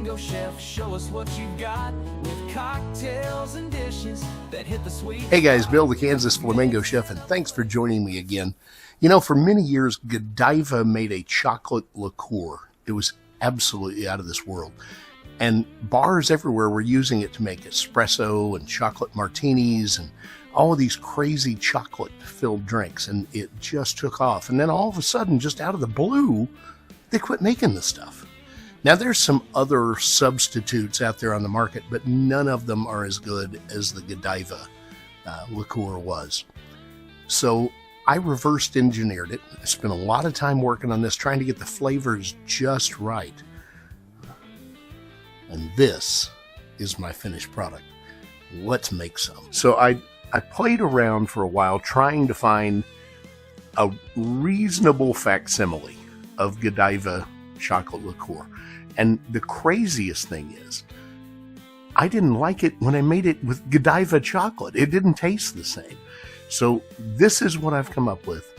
Flamingo chef, show us what you got with cocktails and dishes that hit the sweet. Hey guys, Bill the Kansas Flamingo chef, and thanks for joining me again. You know, for many years, Godiva made a chocolate liqueur. It was absolutely out of this world. And bars everywhere were using it to make espresso and chocolate martinis and all of these crazy chocolate-filled drinks, and it just took off. And then all of a sudden, just out of the blue, they quit making the stuff. Now, there's some other substitutes out there on the market, but none of them are as good as the Godiva liqueur was. So I reversed engineered it. I spent a lot of time working on this, trying to get the flavors just right. And this is my finished product. Let's make some. So I played around for a while trying to find a reasonable facsimile of Godiva chocolate liqueur. And the craziest thing is, I didn't like it when I made it with Godiva chocolate. It didn't taste the same. So this is what I've come up with.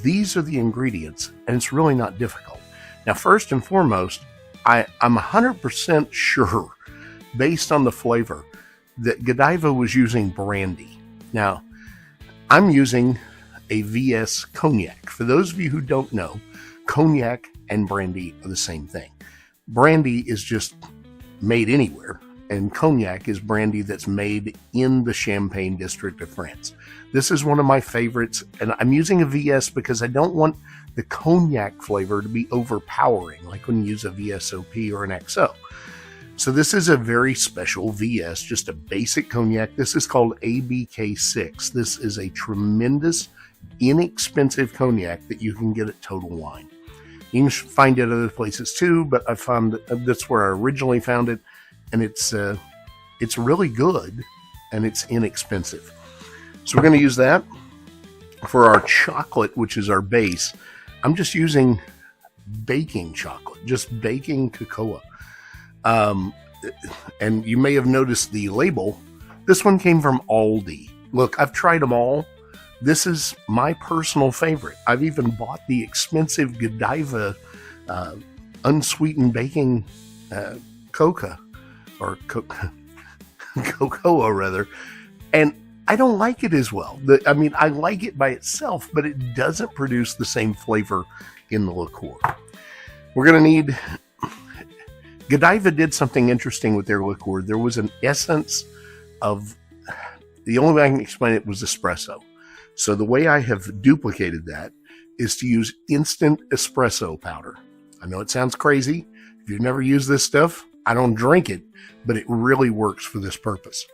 These are the ingredients, and it's really not difficult. Now, first and foremost, I'm 100% sure, based on the flavor, that Godiva was using brandy. Now, I'm using a VS cognac. For those of you who don't know, cognac and brandy are the same thing. Brandy is just made anywhere, and cognac is brandy that's made in the Champagne district of France. This is one of my favorites, and I'm using a VS because I don't want the cognac flavor to be overpowering, like when you use a VSOP or an XO. So this is a very special VS, just a basic cognac. This is called ABK6. This is a tremendous, inexpensive cognac that you can get at Total Wine. You can find it other places too, but I found that's where I originally found it, and it's really good, and it's inexpensive. So we're going to use that. For our chocolate, which is our base, I'm just using baking chocolate, just baking cocoa. And you may have noticed the label. This one came from Aldi. Look, I've tried them all. This is my personal favorite. I've even bought the expensive Godiva unsweetened baking cocoa, or cocoa rather, and I don't like it as well. I mean, I like it by itself, but it doesn't produce the same flavor in the liqueur. We're going to need... Godiva did something interesting with their liqueur. There was an essence of... The only way I can explain it was espresso. So the way I have duplicated that is to use instant espresso powder. I know it sounds crazy. If you've never used this stuff, I don't drink it, but it really works for this purpose.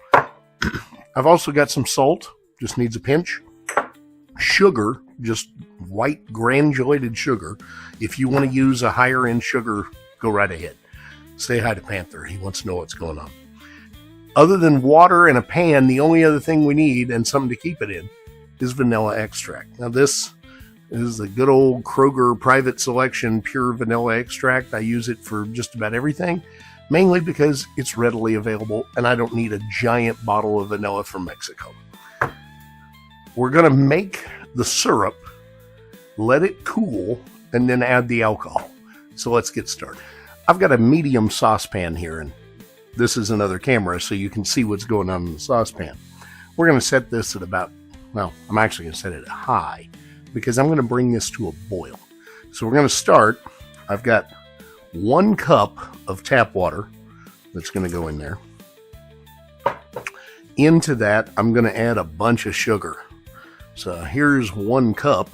I've also got some salt, just needs a pinch. Sugar, just white granulated sugar. If you want to use a higher end sugar, go right ahead. Say hi to Panther, he wants to know what's going on. Other than water and a pan, the only other thing we need, and something to keep it in, is vanilla extract. Now this is the good old Kroger private selection pure vanilla extract. I use it for just about everything, mainly because it's readily available and I don't need a giant bottle of vanilla from Mexico. We're going to make the syrup, let it cool, and then add the alcohol. So let's get started. I've got a medium saucepan here, and this is another camera so you can see what's going on in the saucepan. We're going to set this at about, well, I'm actually going to set it at high because I'm going to bring this to a boil. So we're going to start. I've got 1 cup of tap water that's going to go in there. Into that, I'm going to add a bunch of sugar. So here's 1 cup.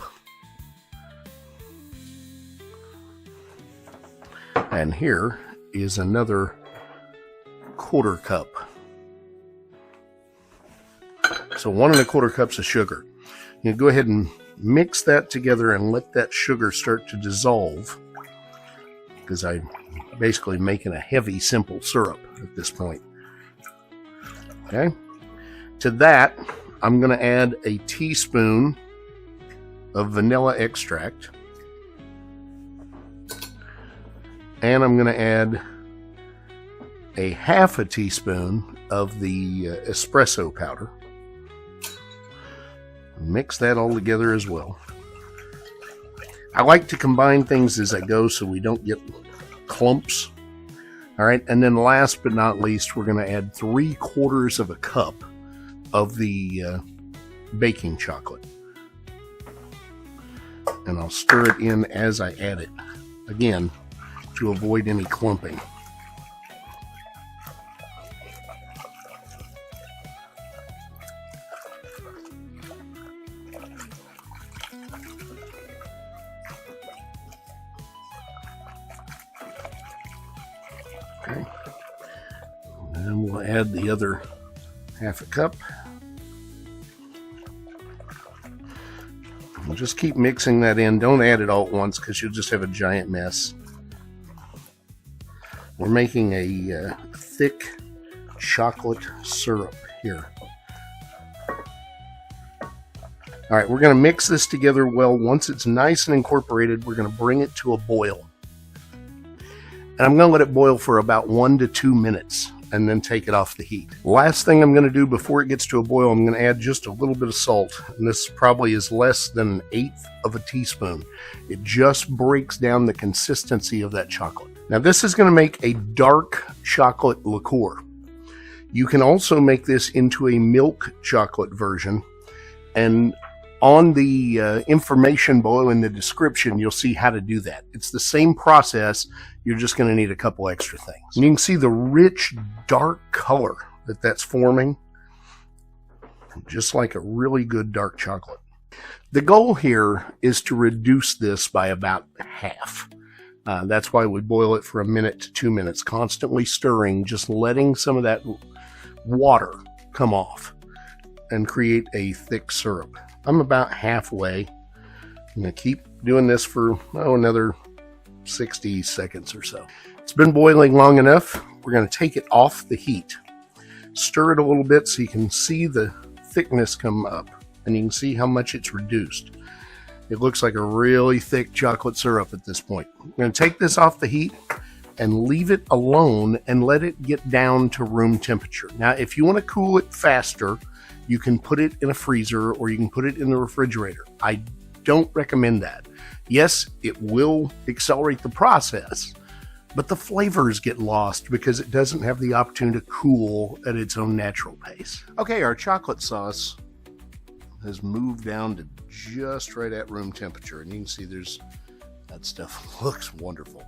And here is another 1/4 cup. So 1 1/4 cups of sugar. You go ahead and mix that together and let that sugar start to dissolve, because I'm basically making a heavy, simple syrup at this point. Okay. To that, I'm going to add a teaspoon of vanilla extract. And I'm going to add a 1/2 teaspoon of the espresso powder. Mix that all together as well. I like to combine things as I go so we don't get clumps. All right, and then last but not least, we're going to add 3/4 of a cup of the baking chocolate. And I'll stir it in as I add it, again, to avoid any clumping. Okay, and then we'll add the other 1/2 cup. We'll just keep mixing that in. Don't add it all at once because you'll just have a giant mess. We're making a thick chocolate syrup here. All right, we're going to mix this together well. Once it's nice and incorporated, we're going to bring it to a boil. And I'm going to let it boil for about 1 to 2 minutes and then take it off the heat. Last thing I'm going to do before it gets to a boil, I'm going to add just a little bit of salt. And this probably is less than 1/8 of a teaspoon. It just breaks down the consistency of that chocolate. Now this is going to make a dark chocolate liqueur. You can also make this into a milk chocolate version. And on the information below in the description, you'll see how to do that. It's the same process. You're just going to need a couple extra things. And you can see the rich, dark color that's forming, just like a really good dark chocolate. The goal here is to reduce this by about half. That's why we boil it for 1 minute to 2 minutes, constantly stirring, just letting some of that water come off and create a thick syrup. I'm about halfway. I'm going to keep doing this for another 60 seconds or so. It's been boiling long enough. We're going to take it off the heat. Stir it a little bit so you can see the thickness come up and you can see how much it's reduced. It looks like a really thick chocolate syrup at this point. I'm going to take this off the heat and leave it alone and let it get down to room temperature. Now, if you want to cool it faster, you can put it in a freezer or you can put it in the refrigerator. I don't recommend that. Yes, it will accelerate the process, but the flavors get lost because it doesn't have the opportunity to cool at its own natural pace. Okay, our chocolate sauce has moved down to just right at room temperature, and you can see that stuff looks wonderful.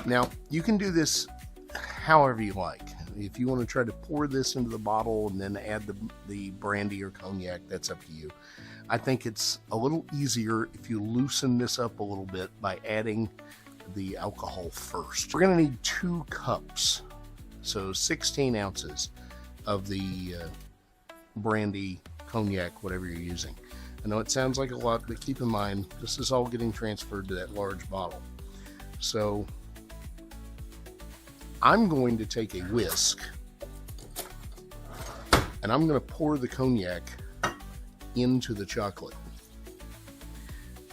Now, you can do this however you like. If you want to try to pour this into the bottle and then add the brandy or cognac, that's up to you. I think it's a little easier if you loosen this up a little bit by adding the alcohol first. We're going to need 2 cups, so 16 ounces of the brandy, cognac, whatever you're using. I know it sounds like a lot, but keep in mind, this is all getting transferred to that large bottle. So I'm going to take a whisk and I'm going to pour the cognac into the chocolate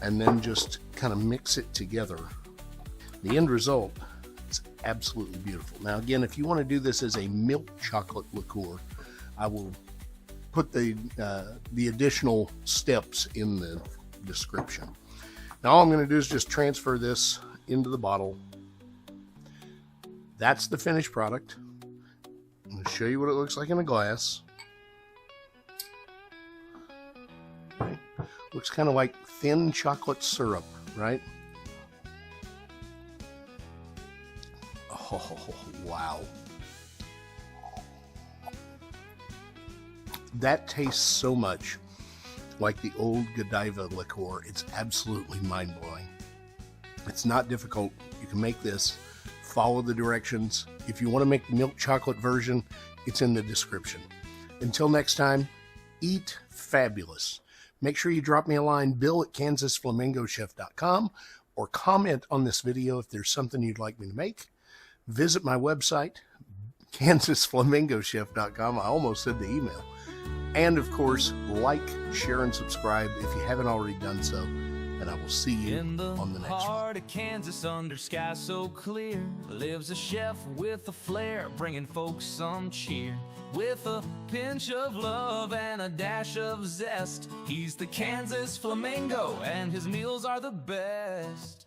and then just kind of mix it together. The end result is absolutely beautiful. Now again, if you want to do this as a milk chocolate liqueur, I will put the additional steps in the description. Now all I'm going to do is just transfer this into the bottle. That's the finished product. I'm going to show you what it looks like in a glass. Okay. Looks kind of like thin chocolate syrup, right? Oh, wow. That tastes so much like the old Godiva liqueur. It's absolutely mind-blowing. It's not difficult. You can make this. Follow the directions. If you want to make the milk chocolate version, it's in the description. Until next time, eat fabulous. Make sure you drop me a line, bill@kansasflamingochef.com, or comment on this video if there's something you'd like me to make. Visit my website, kansasflamingochef.com. I almost said the email. And of course, like, share, and subscribe if you haven't already done so. And I will see you on the next one. In the heart of Kansas, under sky so clear, lives a chef with a flair, bringing folks some cheer. With a pinch of love and a dash of zest, he's the Kansas Flamingo, and his meals are the best.